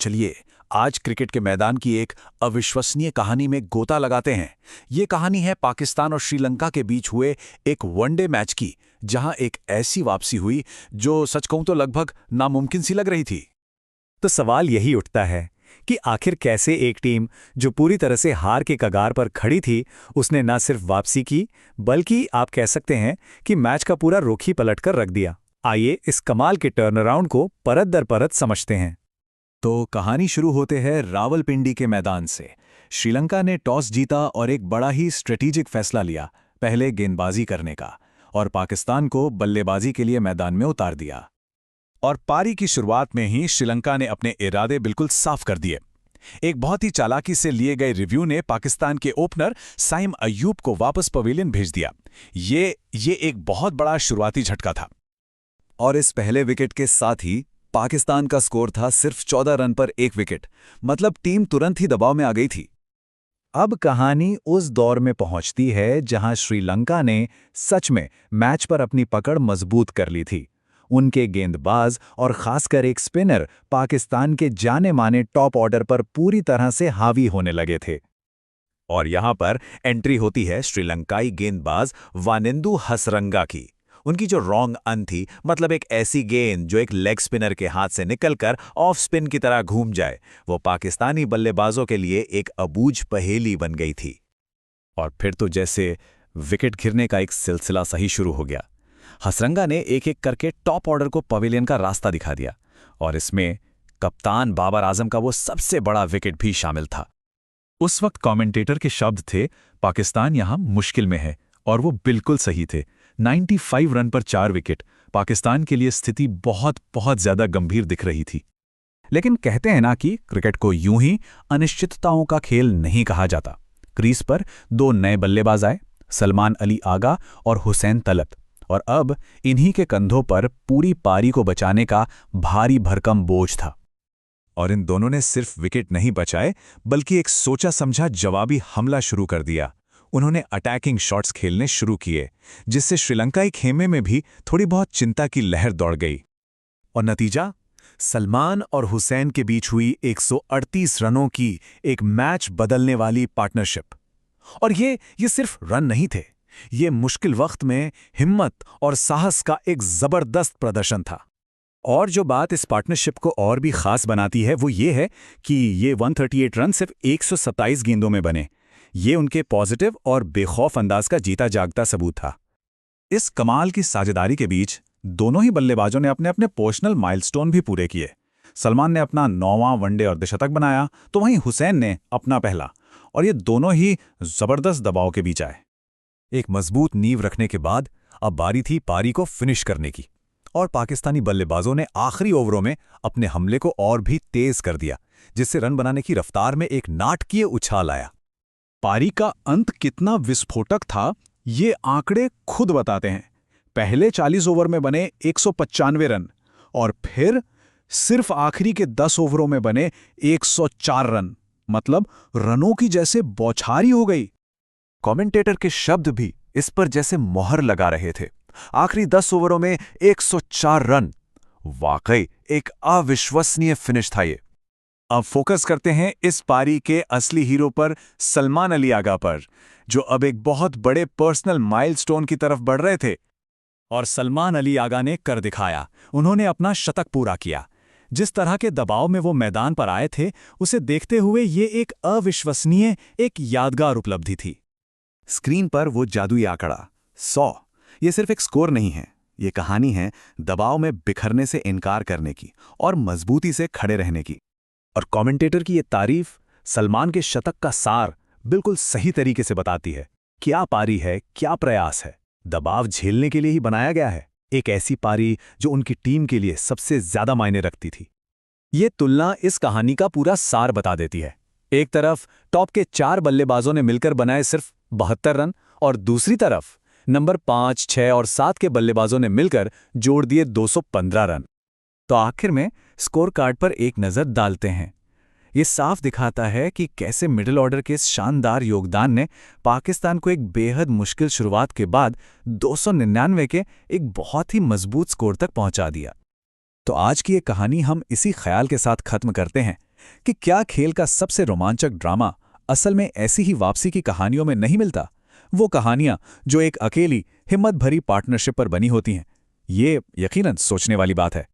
चलिए आज क्रिकेट के मैदान की एक अविश्वसनीय कहानी में गोता लगाते हैं। ये कहानी है पाकिस्तान और श्रीलंका के बीच हुए एक वनडे मैच की, जहां एक ऐसी वापसी हुई जो सच कहूं तो लगभग नामुमकिन सी लग रही थी। तो सवाल यही उठता है कि आखिर कैसे एक टीम जो पूरी तरह से हार के कगार पर खड़ी थी, उसने न सिर्फ वापसी की बल्कि आप कह सकते हैं कि मैच का पूरा रुख ही पलट कर रख दिया। आइए इस कमाल के टर्नअराउंड को परत दर परत समझते हैं। तो कहानी शुरू होते हैं रावलपिंडी के मैदान से। श्रीलंका ने टॉस जीता और एक बड़ा ही स्ट्रेटेजिक फैसला लिया, पहले गेंदबाजी करने का, और पाकिस्तान को बल्लेबाजी के लिए मैदान में उतार दिया। और पारी की शुरुआत में ही श्रीलंका ने अपने इरादे बिल्कुल साफ कर दिए। एक बहुत ही चालाकी से लिए गए रिव्यू ने पाकिस्तान के ओपनर साइम अय्यूब को वापस पवेलियन भेज दिया। ये एक बहुत बड़ा शुरुआती झटका था। और इस पहले विकेट के साथ ही पाकिस्तान का स्कोर था सिर्फ 14 रन पर 1 विकेट, मतलब टीम तुरंत ही दबाव में आ गई थी। अब कहानी उस दौर में पहुंचती है जहां श्रीलंका ने सच में मैच पर अपनी पकड़ मजबूत कर ली थी। उनके गेंदबाज और खासकर एक स्पिनर पाकिस्तान के जाने माने टॉप ऑर्डर पर पूरी तरह से हावी होने लगे थे। और यहां पर एंट्री होती है श्रीलंकाई गेंदबाज वानिंदु हसरंगा की। उनकी जो रॉन्ग अन थी, मतलब एक ऐसी गेंद जो एक लेग स्पिनर के हाथ से निकलकर ऑफ स्पिन की तरह घूम जाए, वो पाकिस्तानी बल्लेबाजों के लिए एक अबूझ पहेली बन गई थी। और फिर तो जैसे विकेट गिरने का एक सिलसिला सही शुरू हो गया। हसरंगा ने एक एक करके टॉप ऑर्डर को पवेलियन का रास्ता दिखा दिया, और इसमें कप्तान बाबर आजम का वो सबसे बड़ा विकेट भी शामिल था। उस वक्त कमेंटेटर के शब्द थे, पाकिस्तान यहां मुश्किल में है, और वो बिल्कुल सही थे। 95 रन पर 4 विकेट, पाकिस्तान के लिए स्थिति बहुत बहुत ज्यादा गंभीर दिख रही थी। लेकिन कहते हैं ना कि क्रिकेट को यूं ही अनिश्चितताओं का खेल नहीं कहा जाता। क्रीज पर 2 नए बल्लेबाज आए, सलमान अली आगा और हुसैन तलत, और अब इन्हीं के कंधों पर पूरी पारी को बचाने का भारी भरकम बोझ था। और इन दोनों ने सिर्फ विकेट नहीं बचाए, बल्कि एक सोचा समझा जवाबी हमला शुरू कर दिया। उन्होंने अटैकिंग शॉट्स खेलने शुरू किए, जिससे श्रीलंकाई खेमे में भी थोड़ी बहुत चिंता की लहर दौड़ गई। और नतीजा, सलमान और हुसैन के बीच हुई 138 रनों की एक मैच बदलने वाली पार्टनरशिप। और ये सिर्फ रन नहीं थे, ये मुश्किल वक्त में हिम्मत और साहस का एक जबरदस्त प्रदर्शन था। और जो बात इस पार्टनरशिप को और भी खास बनाती है वो ये है कि ये 138 रन सिर्फ 127 गेंदों में बने। ये उनके पॉजिटिव और बेखौफ अंदाज का जीता जागता सबूत था। इस कमाल की साझेदारी के बीच दोनों ही बल्लेबाजों ने अपने अपने पर्सनल माइलस्टोन भी पूरे किए। सलमान ने अपना 9वां वनडे अर्धशतक बनाया, तो वहीं हुसैन ने अपना पहला, और ये दोनों ही जबरदस्त दबाव के बीच आए। एक मजबूत नींव रखने के बाद अब बारी थी पारी को फिनिश करने की, और पाकिस्तानी बल्लेबाजों ने आखिरी ओवरों में अपने हमले को और भी तेज कर दिया, जिससे रन बनाने की रफ्तार में एक नाटकीय उछाल आया। पारी का अंत कितना विस्फोटक था, ये आंकड़े खुद बताते हैं। पहले 40 ओवर में बने 195 रन, और फिर सिर्फ आखिरी के 10 ओवरों में बने 104 रन, मतलब रनों की जैसे बौछारी हो गई। कमेंटेटर के शब्द भी इस पर जैसे मोहर लगा रहे थे। आखिरी 10 ओवरों में 104 रन, वाकई एक अविश्वसनीय फिनिश था ये। अब फोकस करते हैं इस पारी के असली हीरो पर, सलमान अली आगा पर, जो अब एक बहुत बड़े पर्सनल माइलस्टोन की तरफ बढ़ रहे थे। और सलमान अली आगा ने कर दिखाया। उन्होंने अपना शतक पूरा किया। जिस तरह के दबाव में वो मैदान पर आए थे, उसे देखते हुए ये एक अविश्वसनीय, एक यादगार उपलब्धि थी। स्क्रीन पर वो जादुई आंकड़ा 100, ये सिर्फ एक स्कोर नहीं है, ये कहानी है दबाव में बिखरने से इनकार करने की और मजबूती से खड़े रहने की। और कमेंटेटर की ये तारीफ सलमान के शतक का सार बिल्कुल सही तरीके से बताती है। क्या पारी है, क्या प्रयास है, दबाव झेलने के लिए ही बनाया गया है। एक ऐसी पारी जो उनकी टीम के लिए सबसे ज्यादा मायने रखती थी। ये तुलना इस कहानी का पूरा सार बता देती है। एक तरफ टॉप के 4 बल्लेबाजों ने मिलकर बनाए सिर्फ 72 रन, और दूसरी तरफ नंबर 5, 6 और 7 के बल्लेबाजों ने मिलकर जोड़ दिए 215 रन। तो आखिर में स्कोर कार्ड पर एक नज़र डालते हैं। ये साफ दिखाता है कि कैसे मिडिल ऑर्डर के इस शानदार योगदान ने पाकिस्तान को एक बेहद मुश्किल शुरुआत के बाद 299 के एक बहुत ही मजबूत स्कोर तक पहुंचा दिया। तो आज की ये कहानी हम इसी ख्याल के साथ खत्म करते हैं कि क्या खेल का सबसे रोमांचक ड्रामा असल में ऐसी ही वापसी की कहानियों में नहीं मिलता? वो कहानियां जो एक अकेली हिम्मत भरी पार्टनरशिप पर बनी होती हैं। ये यकीनन सोचने वाली बात है।